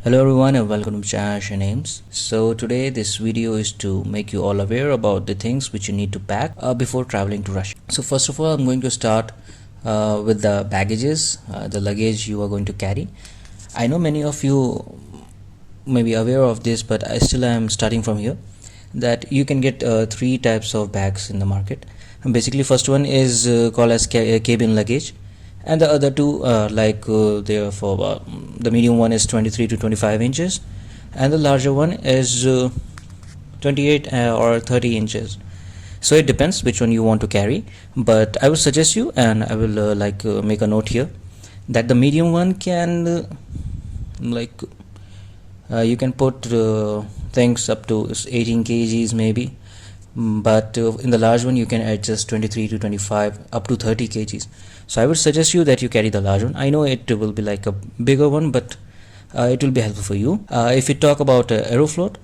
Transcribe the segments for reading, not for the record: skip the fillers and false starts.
Hello everyone and welcome to @russianaims. So today this video is to make you all aware about the things which you need to pack before traveling to Russia. So first of all, I'm going to start with the baggages, the luggage you are going to carry. I know many of you may be aware of this, but I still am starting from here, that you can get three types of bags in the market. And basically first one is called as cabin luggage, and the other two they're for the medium one is 23 to 25 inches and the larger one is 28 or 30 inches. So it depends which one you want to carry, but I will suggest you, and I will make a note here, that the medium one can you can put things up to 18 kgs maybe, but in the large one you can adjust 23 to 25 up to 30 kgs. So I would suggest you that you carry the large one. I know it will be like a bigger one, but it will be helpful for you. If we talk about Aeroflot,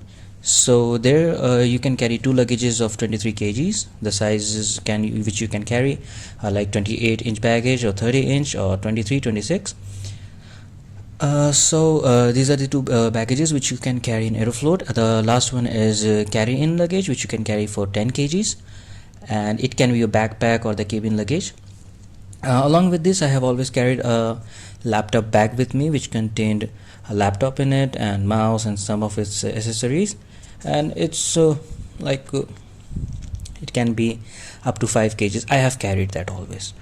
so there you can carry two luggages of 23 kgs. The sizes which you can carry like 28-inch baggage or 30-inch or 23, 26. These are the two baggages which you can carry in Aeroflot. The last one is carry-in luggage, which you can carry for 10 kgs, and it can be a backpack or the cabin luggage. Along with this, I have always carried a laptop bag with me, which contained a laptop in it and mouse and some of its accessories, and it's it can be up to 5 kgs. I have carried that always.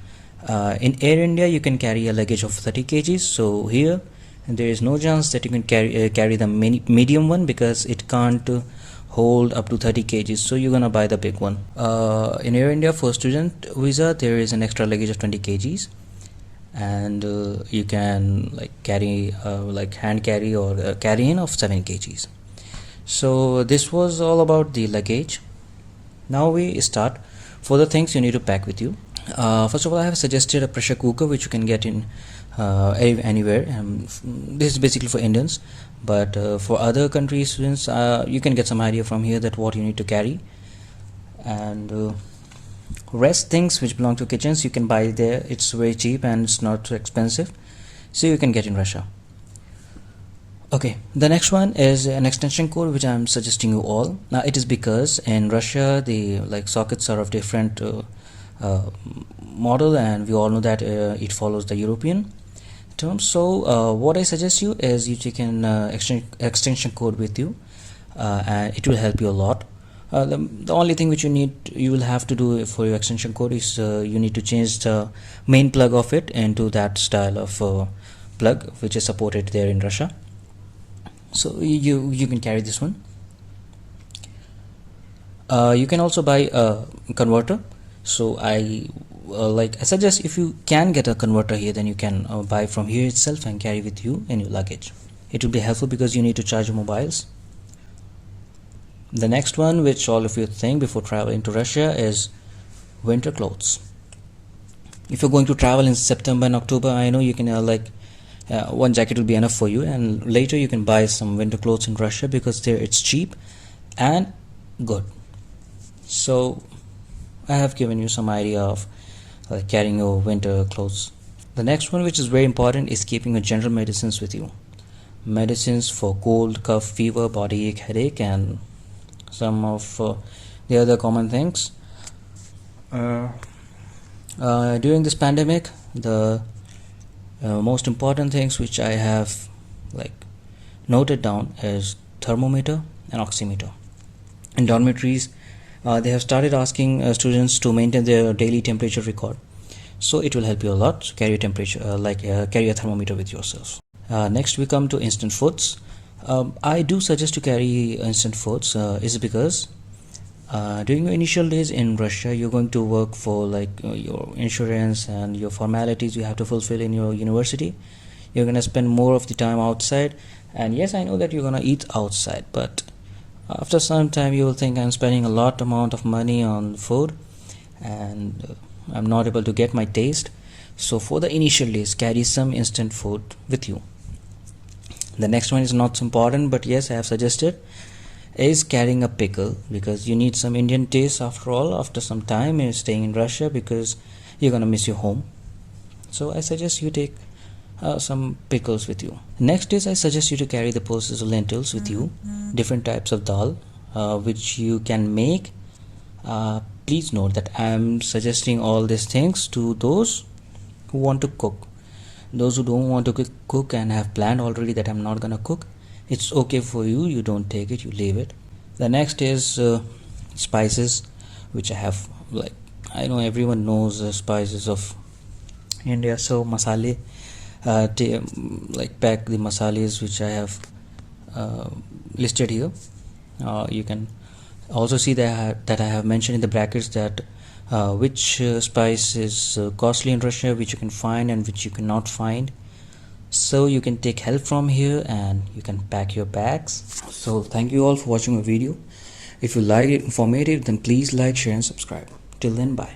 In Air India, you can carry a luggage of 30 kgs. So here there is no chance that you can carry the medium one, because it can't hold up to 30 kgs, so you're gonna buy the big one. In Air India for student visa, there is an extra luggage of 20 kgs, and you can carry hand carry or carry in of 7 kgs. So this was all about the luggage. Now we start for the things you need to pack with you. First of all, I have suggested a pressure cooker which you can get in anywhere. This is basically for Indians, but for other countries students, you can get some idea from here that what you need to carry. And rest things which belong to kitchens, you can buy there. It's very cheap and it's not too expensive, so you can get in Russia. Okay, the next one is an extension cord which I'm suggesting you all. Now it is because in Russia the sockets are of different model, and we all know that it follows the European terms. So what I suggest you is you take an extension cord with you, and it will help you a lot. The only thing which you will have to do for your extension cord is you need to change the main plug of it into that style of plug which is supported there in Russia. So you can carry this one. You can also buy a converter. So I suggest, if you can get a converter here, then you can buy from here itself and carry with you in your luggage. It will be helpful because you need to charge your mobiles. The next one, which all of you think before traveling to Russia, is winter clothes. If you're going to travel in September and October, I know you can one jacket will be enough for you, and later you can buy some winter clothes in Russia because there it's cheap and good. So I have given you some idea of carrying your winter clothes. The next one, which is very important, is keeping your general medicines with you. Medicines for cold, cough, fever, body ache, headache, and some of the other common things. During this pandemic, the most important things which I have noted down is thermometer and oximeter. In dormitories, they have started asking students to maintain their daily temperature record, so it will help you a lot. So carry a temperature carry a thermometer with yourself. Next we come to instant foods. I do suggest to carry instant foods is because during your initial days in Russia, you're going to work for your insurance and your formalities you have to fulfill in your university. You're going to spend more of the time outside, and yes, I know that you're going to eat outside, but after some time you will think, I'm spending a lot amount of money on food and I'm not able to get my taste. So for the initial days, carry some instant food with you. The next one is not so important, but yes, I have suggested, is carrying a pickle, because you need some Indian taste after all. After some time you're staying in Russia, because you're gonna miss your home. So I suggest you take some pickles with you. Next is I suggest you to carry the pulses of lentils with you, different types of dal which you can make. Please note that I am suggesting all these things to those who want to cook. Those who don't want to cook and have planned already that I'm not gonna cook, it's okay for you. You don't take it, you leave it. The next is spices, which I have. Like, I know everyone knows the spices of India, so masale, like pack the masales which I have listed here. You can also see that I have mentioned in the brackets that which spice is costly in Russia, which you can find and which you cannot find. So you can take help from here and you can pack your bags. So thank you all for watching my video. If you like it informative, then please like, share and subscribe. Till then, bye.